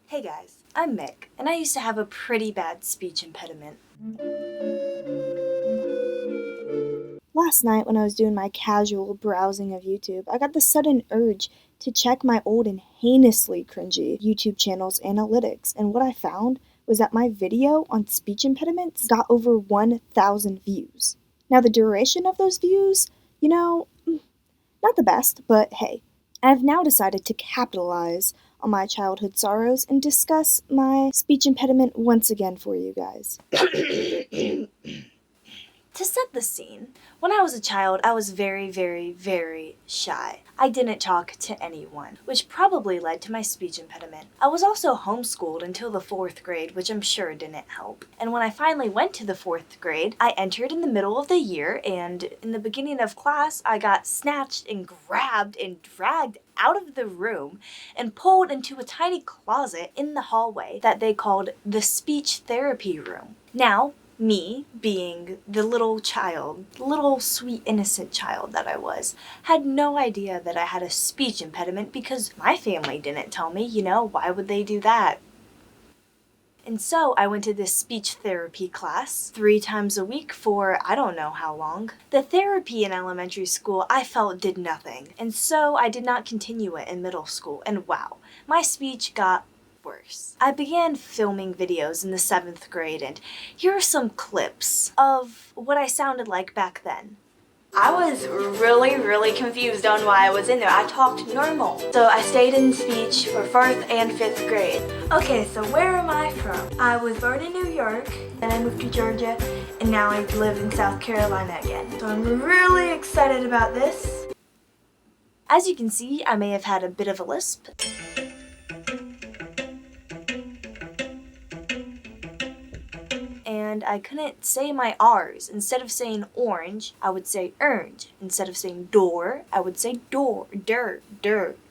Hey guys, I'm Mick, and I used to have a pretty bad speech impediment. Last night when I was doing my casual browsing of YouTube, I got the sudden urge to check my old and heinously cringy YouTube channel's analytics, and what I found was that my video on speech impediments got over 1,000 views. Now the duration of those views, not the best, but hey, I've now decided to capitalize on my childhood sorrows and discuss my speech impediment once again for you guys. To set the scene, when I was a child, I was very, very, very shy. I didn't talk to anyone, which probably led to my speech impediment. I was also homeschooled until the 4th grade, which I'm sure didn't help. And when I finally went to the 4th grade, I entered in the middle of the year, and in the beginning of class, I got snatched and grabbed and dragged out of the room and pulled into a tiny closet in the hallway that they called the speech therapy room. Now, me, being the little child, little sweet innocent child that I was, had no idea that I had a speech impediment because my family didn't tell me, why would they do that? And so I went to this speech therapy class 3 times a week for I don't know how long. The therapy in elementary school I felt did nothing, and so I did not continue it in middle school, and wow, my speech got worse. I began filming videos in the 7th grade, and here are some clips of what I sounded like back then. I was really confused on why I was in there. I talked normal. So I stayed in speech for 4th and 5th grade. Okay, so where am I from? I was born in New York, then I moved to Georgia, and now I live in South Carolina again. So I'm really excited about this. As you can see, I may have had a bit of a lisp. And I couldn't say my R's. Instead of saying orange, I would say orange. Instead of saying door, I would say door, der.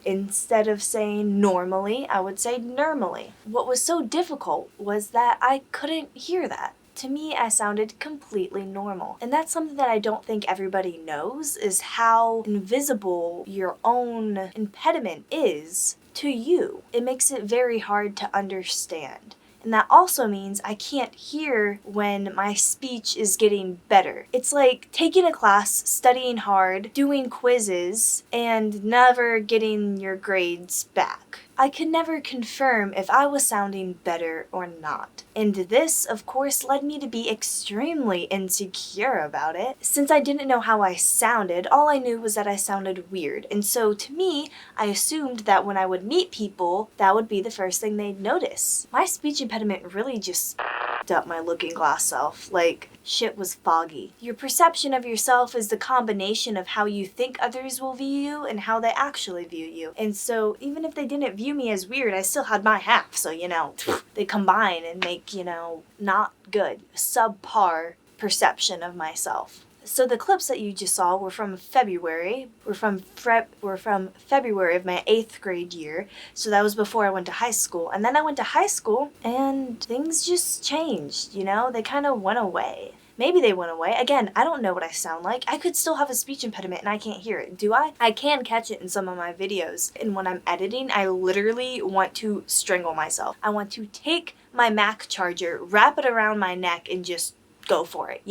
Instead of saying normally, I would say normally. What was so difficult was that I couldn't hear that. To me, I sounded completely normal. And that's something that I don't think everybody knows, is how invisible your own impediment is to you. It makes it very hard to understand. And that also means I can't hear when my speech is getting better. It's like taking a class, studying hard, doing quizzes, and never getting your grades back. I could never confirm if I was sounding better or not. And this, of course, led me to be extremely insecure about it. Since I didn't know how I sounded, all I knew was that I sounded weird. And so to me, I assumed that when I would meet people, that would be the first thing they'd notice. My speech impediment really just up my looking glass self. Like, shit was foggy. Your perception of yourself is the combination of how you think others will view you and how they actually view you. And so even if they didn't view me as weird, I still had my half. So, they combine and make, not good, subpar perception of myself. So the clips that you just saw were from February. Were from February of my 8th grade year. So that was before I went to high school. And then I went to high school and things just changed, They kind of went away. Maybe they went away. Again, I don't know what I sound like. I could still have a speech impediment and I can't hear it. Do I? I can catch it in some of my videos. And when I'm editing, I literally want to strangle myself. I want to take my Mac charger, wrap it around my neck, and just go for it,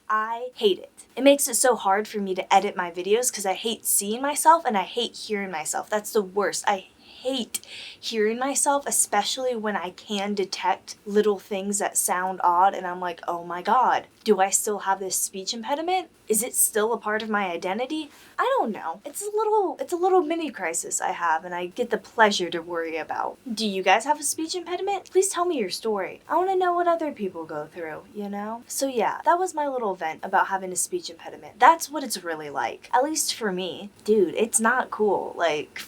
I hate it. It makes it so hard for me to edit my videos because I hate seeing myself and I hate hearing myself. That's the worst. I hate hearing myself, especially when I can detect little things that sound odd and I'm like, oh my god, do I still have this speech impediment? Is it still a part of my identity? I don't know. It's a little mini crisis I have and I get the pleasure to worry about. Do you guys have a speech impediment? Please tell me your story. I want to know what other people go through, So yeah, that was my little vent about having a speech impediment. That's what it's really like. At least for me. Dude, it's not cool. Like,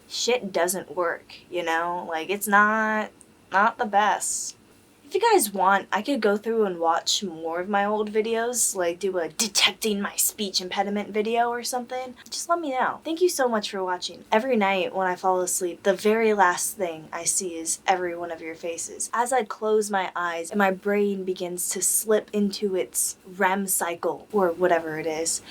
shit doesn't work, it's not the best. If you guys want, I could go through and watch more of my old videos, like do a detecting my speech impediment video or something. Just let me know. Thank you so much for watching. Every night when I fall asleep, the very last thing I see is every one of your faces. As I close my eyes and my brain begins to slip into its REM cycle, or whatever it is,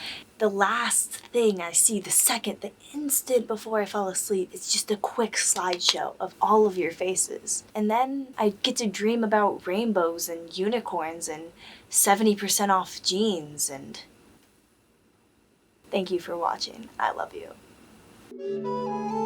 the last thing I see, the instant before I fall asleep, is just a quick slideshow of all of your faces. And then I get to dream about rainbows and unicorns and 70% off jeans, and thank you for watching. I love you.